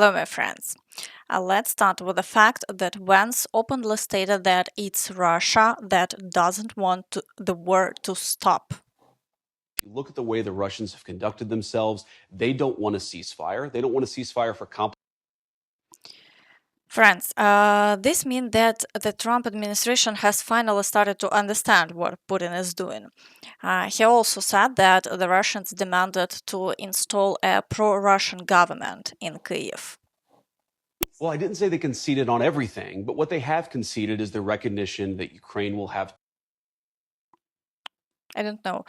Hello, my friends. Let's start with the fact that Vance openly stated that it's Russia that doesn't want the war to stop. If you look at the way the Russians have conducted themselves, they don't want a ceasefire. They don't want a ceasefire for Friends, this means that the Trump administration has finally started to understand what Putin is doing. He also said that the Russians demanded to install a pro-Russian government in Kyiv. Well, I didn't say they conceded on everything, but what they have conceded is the recognition that Ukraine will have. I don't know.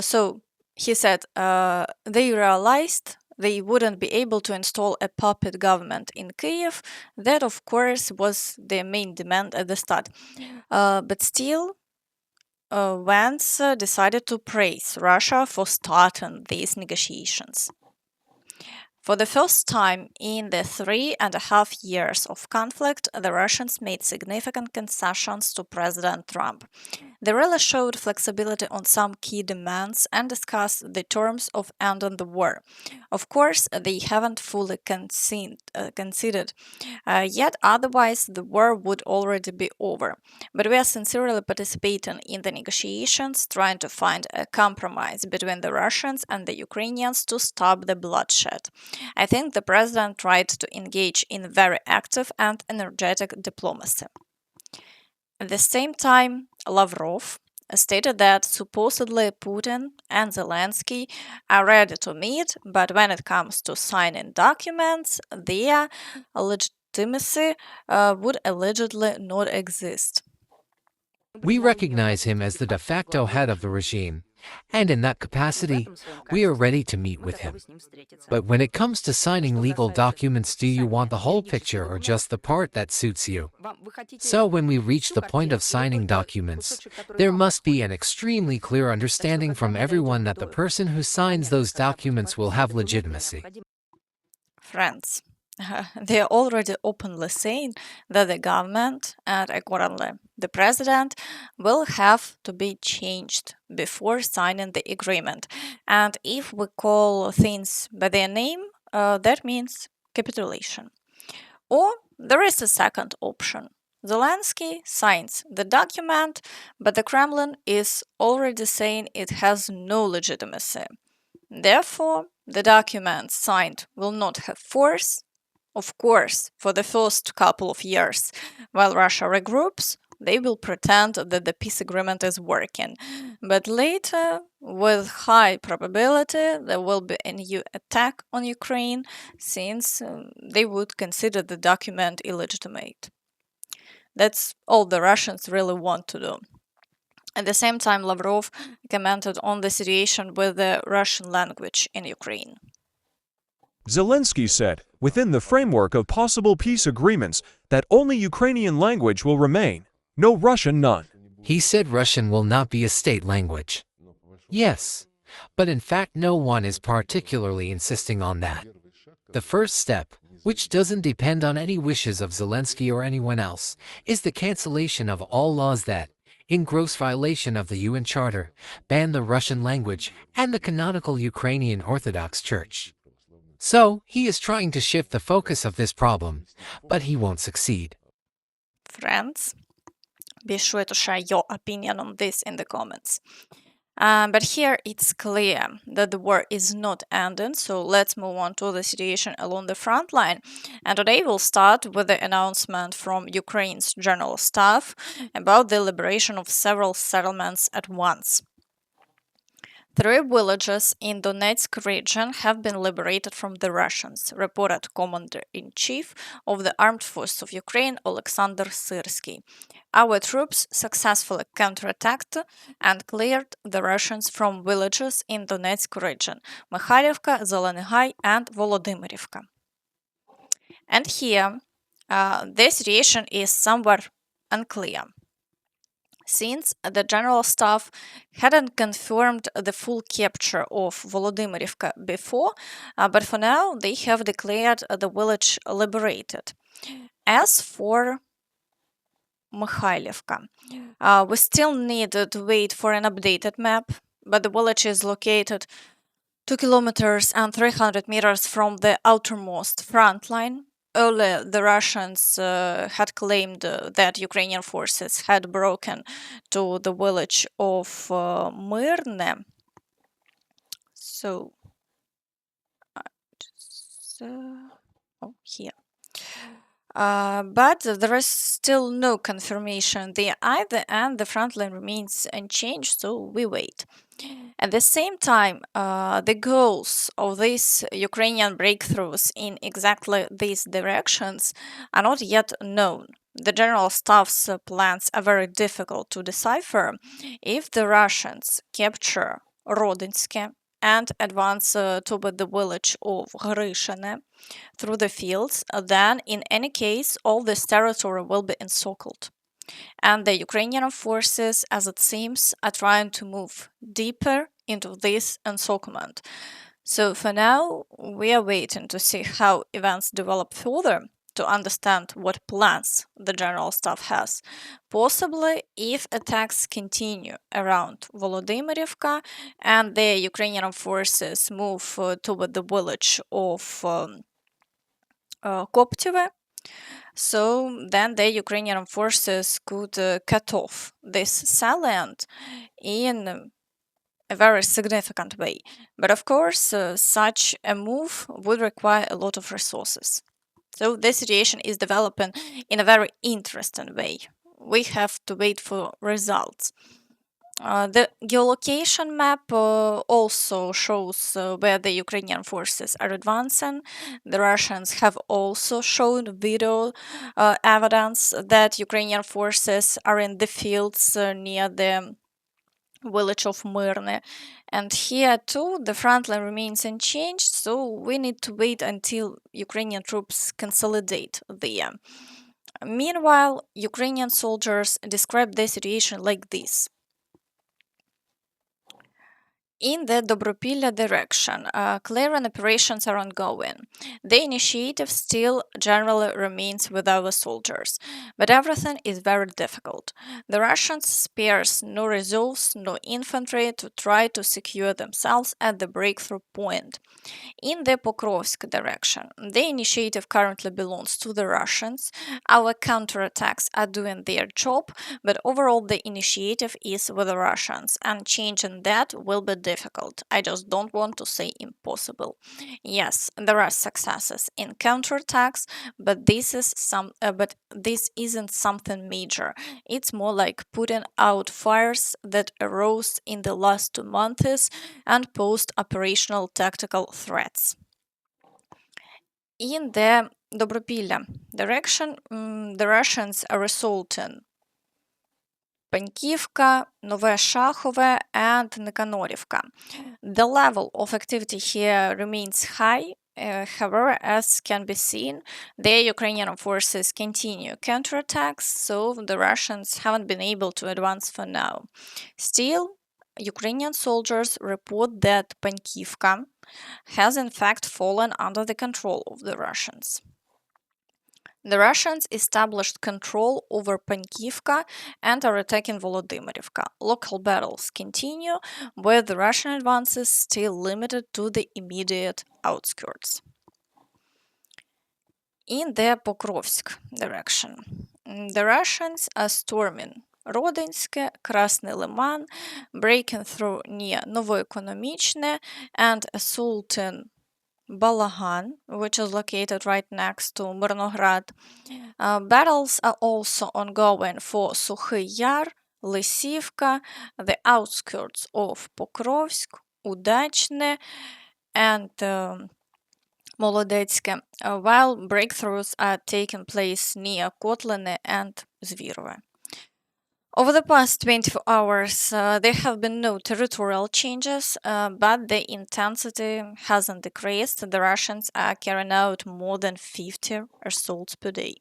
So he said they realized they wouldn't be able to install a puppet government in Kyiv. That, of course, was their main demand at the start. But still, Vance decided to praise Russia for starting these negotiations. For the first time in the 3.5 years of conflict, the Russians made significant concessions to President Trump. They really showed flexibility on some key demands and discussed the terms of ending the war. Of course, they haven't fully conceded yet, otherwise, the war would already be over. But we are sincerely participating in the negotiations, trying to find a compromise between the Russians and the Ukrainians to stop the bloodshed. I think the president tried to engage in very active and energetic diplomacy. At the same time, Lavrov stated that supposedly Putin and Zelensky are ready to meet, but when it comes to signing documents, their legitimacy would allegedly not exist. We recognize him as the de facto head of the regime, and in that capacity, we are ready to meet with him. But when it comes to signing legal documents, do you want the whole picture or just the part that suits you? So when we reach the point of signing documents, there must be an extremely clear understanding from everyone that the person who signs those documents will have legitimacy. Friends, they are already openly saying that the government and accordingly the president will have to be changed before signing the agreement. And if we call things by their name, that means capitulation. Or there is a second option. Zelensky signs the document, but the Kremlin is already saying it has no legitimacy. Therefore, the document signed will not have force. Of course, for the first couple of years, while Russia regroups, they will pretend that the peace agreement is working. But later, with high probability, there will be a new attack on Ukraine since they would consider the document illegitimate. That's all the Russians really want to do. At the same time, Lavrov commented on the situation with the Russian language in Ukraine. Zelensky said, within the framework of possible peace agreements, that only Ukrainian language will remain, no Russian, none. He said Russian will not be a state language. Yes, but in fact no one is particularly insisting on that. The first step, which doesn't depend on any wishes of Zelensky or anyone else, is the cancellation of all laws that, in gross violation of the UN Charter, ban the Russian language and the canonical Ukrainian Orthodox Church. So, he is trying to shift the focus of this problem, but he won't succeed. Friends, be sure to share your opinion on this in the comments. But here it's clear that the war is not ending, so let's move on to the situation along the front line. And today we'll start with the announcement from Ukraine's general staff about the liberation of several settlements at once. 3 villages in Donetsk region have been liberated from the Russians, reported Commander-in-Chief of the Armed Forces of Ukraine Alexander Syrsky. Our troops successfully counterattacked and cleared the Russians from villages in Donetsk region, Mikhailivka, Zelenigay and Volodymyrivka. And here, the situation is somewhat unclear, since the General Staff hadn't confirmed the full capture of Volodymyrivka before, but for now they have declared the village liberated. As for Mikhailivka, we still need to wait for an updated map, but the village is located 2 kilometers and 300 meters from the outermost front line. Earlier, the Russians had claimed that Ukrainian forces had broken to the village of Myrne. So, here. But there is still no confirmation there either, and the front line remains unchanged, so we wait. At the same time, the goals of these Ukrainian breakthroughs in exactly these directions are not yet known. The General Staff's plans are very difficult to decipher. If the Russians capture Rodinske and advance toward the village of Grishine through the fields, then in any case, all this territory will be encircled. And the Ukrainian forces, as it seems, are trying to move deeper into this encirclement. So for now, we are waiting to see how events develop further to understand what plans the General Staff has. Possibly, if attacks continue around Volodymyrivka and the Ukrainian forces move toward the village of Koptive, so then the Ukrainian forces could cut off this salient in a very significant way. But of course, such a move would require a lot of resources. So the situation is developing in a very interesting way. We have to wait for results. The geolocation map also shows where the Ukrainian forces are advancing. The Russians have also shown video evidence that Ukrainian forces are in the fields near the village of Myrne. And here too, the front line remains unchanged, so we need to wait until Ukrainian troops consolidate there. Meanwhile, Ukrainian soldiers describe the situation like this. In the Dobropilya direction, clearing operations are ongoing. The initiative still generally remains with our soldiers, but everything is very difficult. The Russians spares no resource, no infantry to try to secure themselves at the breakthrough point. In the Pokrovsk direction, the initiative currently belongs to the Russians. Our counterattacks are doing their job, but overall the initiative is with the Russians, and changing that will be difficult. I just don't want to say impossible. Yes, there are successes in counterattacks, but this isn't something major. It's more like putting out fires that arose in the last 2 months and posed operational tactical threats. In the Dobropilya direction, the Russians are assaulting Panьківка, Нове Шахове, and Nikanорivka. The level of activity here remains high. However, as can be seen, the Ukrainian forces continue counterattacks, so the Russians haven't been able to advance for now. Still, Ukrainian soldiers report that Panьківka has in fact fallen under the control of the Russians. The Russians established control over Panьківka and are attacking Volodymyrivka. Local battles continue, with the Russian advances still limited to the immediate outskirts. In the Pokrovsk direction, the Russians are storming Родинське, Krasny Lyman, breaking through near Novoekonomichne and assaulting Balagan, which is located right next to Myrnograd. Battles are also ongoing for Sukhy Yar, Lysivka, the outskirts of Pokrovsk, Udachne, and Molodetske, while breakthroughs are taking place near Kotline and Zvirove. Over the past 24 hours, there have been no territorial changes, but the intensity hasn't decreased. The Russians are carrying out more than 50 assaults per day.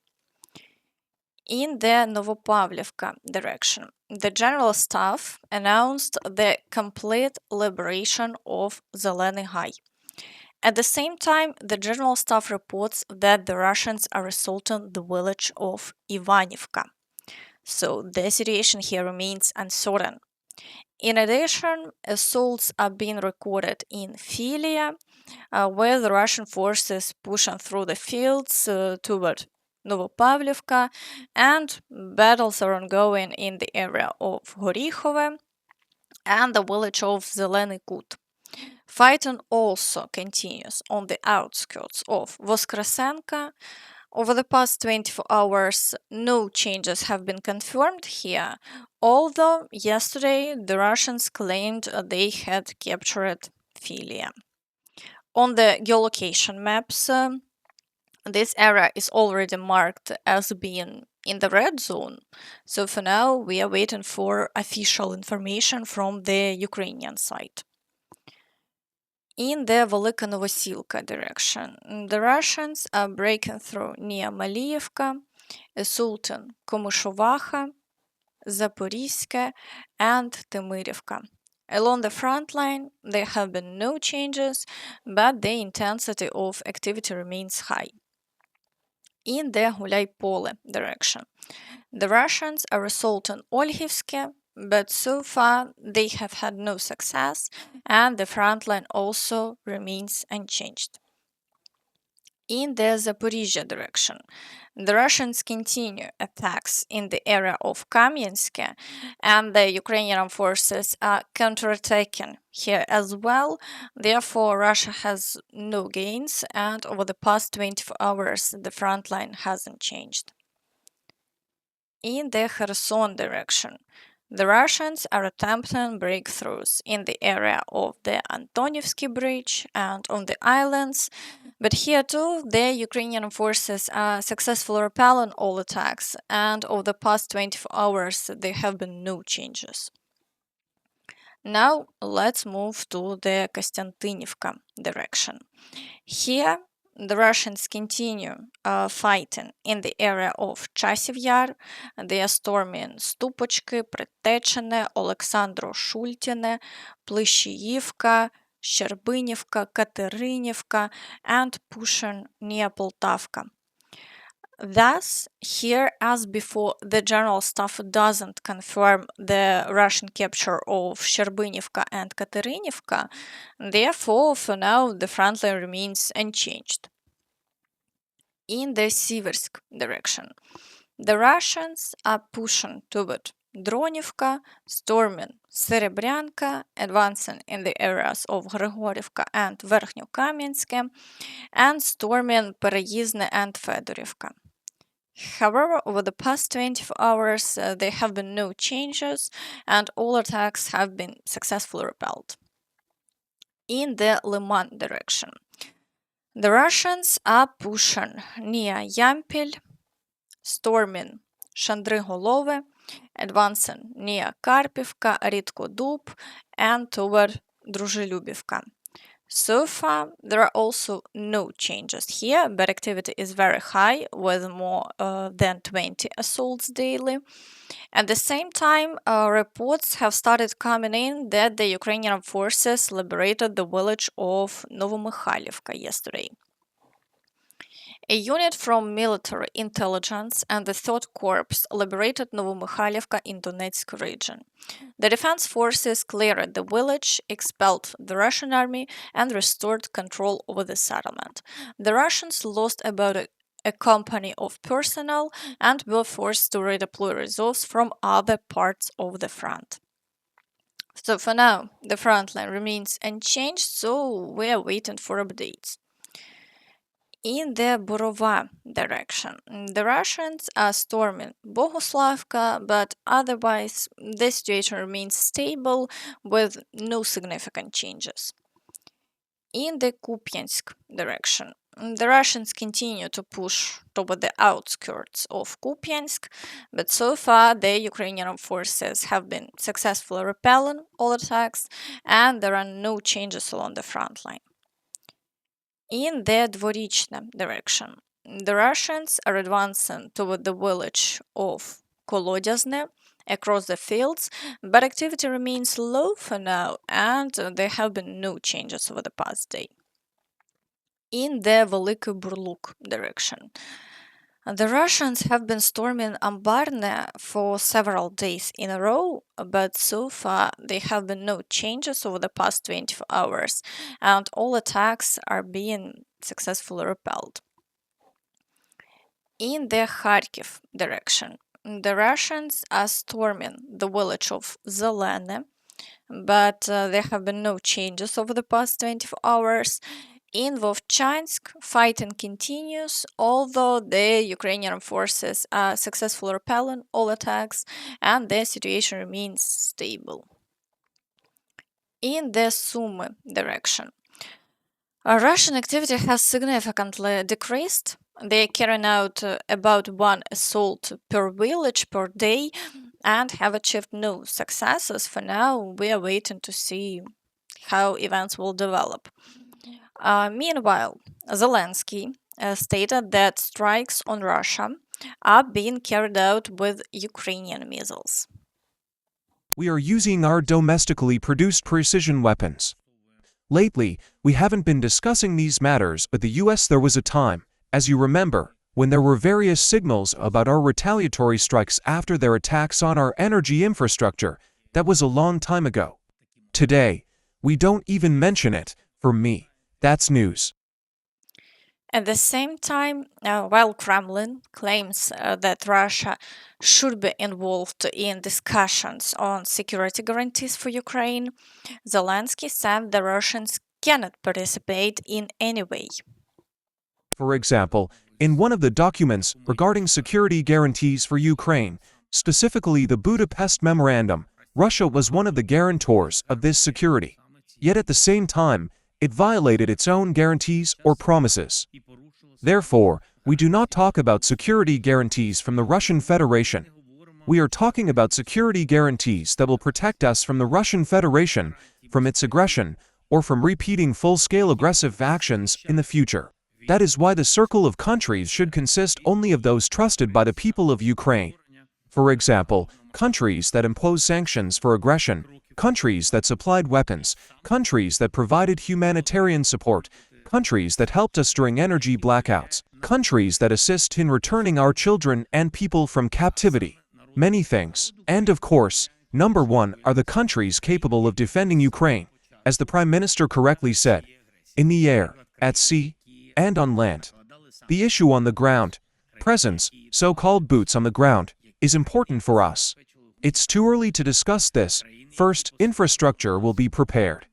In the Novopavlivka direction, the General Staff announced the complete liberation of Zeleny Gai. At the same time, the General Staff reports that the Russians are assaulting the village of Ivanivka. So the situation here remains uncertain. In addition, assaults are being recorded in Filia, where the Russian forces pushing through the fields toward Novopavlivka, and battles are ongoing in the area of Горіхове and the village of Zelený Kut. Fighting also continues on the outskirts of Voskresenka. Over the past 24 hours, no changes have been confirmed here, although yesterday the Russians claimed they had captured Filia. On the geolocation maps, this area is already marked as being in the red zone, so for now we are waiting for official information from the Ukrainian side. In the Velika Novosilka direction, the Russians are breaking through near Maliyevka, assaulting Komyshovacha, Zaporizhzhia, and Temirivka. Along the front line, there have been no changes, but the intensity of activity remains high. In the Gulay-Pole direction, the Russians are assaulting Olhivske, but so far they have had no success, and the front line also remains unchanged. In the Zaporizhzhia direction, the Russians continue attacks in the area of Kamyansk, and the Ukrainian forces are counterattacking here as well. Therefore, Russia has no gains, and over the past 24 hours, the front line hasn't changed. In the Kherson direction, the Russians are attempting breakthroughs in the area of the Antonivsky Bridge and on the islands, but here too, the Ukrainian forces are successfully repelling all attacks, and over the past 24 hours, there have been no changes. Now, let's move to the Kostiantynivka direction. Here, the Russians continue fighting in the area of Chasiv Yar. They are storming Stupochki, Prитечене, Олександро Шультіне, Плещіївка, Щербинівка, Катеринівка, and pushing near Poltavka. Thus, here as before, the General Staff doesn't confirm the Russian capture of Щербинівka and Katerinivka. Therefore, for now, the front line remains unchanged. In the Siversk direction, the Russians are pushing toward Dronivka, storming Serebryanka, advancing in the areas of Grigorivka and Verkhnyokamyansk, and storming Pereizne and Fedorivka. However, over the past 24 hours, there have been no changes, and all attacks have been successfully repelled. In the Lyman direction, the Russians are pushing near Yampil, storming Shandrigolove, advancing near Karpivka, Ridkodub, and toward Druzhelyubivka. So far, there are also no changes here, but activity is very high with more than 20 assaults daily. At the same time, reports have started coming in that the Ukrainian forces liberated the village of Novomykhailivka yesterday. A unit from military intelligence and the 3rd Corps liberated Novomykhailivka in Donetsk region. The defense forces cleared the village, expelled the Russian army, and restored control over the settlement. The Russians lost about a company of personnel and were forced to redeploy reserves from other parts of the front. So for now, the front line remains unchanged, so we are waiting for updates. In the Borova direction, the Russians are storming Boguslavka, but otherwise the situation remains stable with no significant changes. In the Kupiansk direction, the Russians continue to push toward the outskirts of Kupiansk, but so far the Ukrainian forces have been successfully repelling all attacks, and there are no changes along the front line. In the Dvorichne direction, the Russians are advancing toward the village of Kolodyazne across the fields, but activity remains low for now, and there have been no changes over the past day. In the Veliki Burluk direction, The Russians have been storming Ambarne for several days in a row, but so far there have been no changes over the past 24 hours, and all attacks are being successfully repelled. In the Kharkiv direction, the Russians are storming the village of Zelene, but there have been no changes over the past 24 hours. In Vovchansk, fighting continues, although the Ukrainian forces are successfully repelling all attacks and the situation remains stable. In the Sumy direction, Russian activity has significantly decreased. They are carrying out about one assault per village per day and have achieved no successes. For now, we are waiting to see how events will develop. Meanwhile, Zelensky stated that strikes on Russia are being carried out with Ukrainian missiles. We are using our domestically produced precision weapons. Lately, we haven't been discussing these matters, but the US there was a time, as you remember, when there were various signals about our retaliatory strikes after their attacks on our energy infrastructure. That was a long time ago. Today, we don't even mention it. For me, that's news. At the same time, while Kremlin claims that Russia should be involved in discussions on security guarantees for Ukraine, Zelensky said the Russians cannot participate in any way. For example, in one of the documents regarding security guarantees for Ukraine, specifically the Budapest Memorandum, Russia was one of the guarantors of this security. Yet at the same time, it violated its own guarantees or promises. Therefore, we do not talk about security guarantees from the Russian Federation. We are talking about security guarantees that will protect us from the Russian Federation, from its aggression, or from repeating full-scale aggressive actions in the future. That is why the circle of countries should consist only of those trusted by the people of Ukraine. For example, countries that impose sanctions for aggression, countries that supplied weapons, countries that provided humanitarian support, countries that helped us during energy blackouts, countries that assist in returning our children and people from captivity. Many things. And of course, number one are the countries capable of defending Ukraine, as the Prime Minister correctly said, in the air, at sea, and on land. The issue on the ground, presence, so-called boots on the ground, is important for us. It's too early to discuss this. First, infrastructure will be prepared.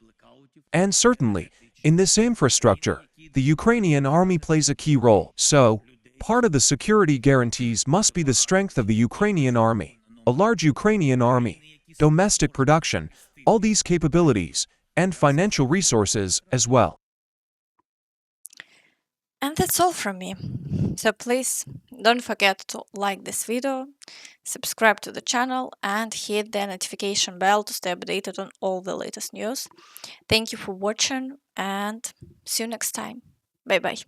And certainly, in this infrastructure, the Ukrainian army plays a key role. So, part of the security guarantees must be the strength of the Ukrainian army, a large Ukrainian army, domestic production, all these capabilities, and financial resources as well. And that's all from me. So please don't forget to like this video, subscribe to the channel, and hit the notification bell to stay updated on all the latest news. Thank you for watching and see you next time. Bye bye.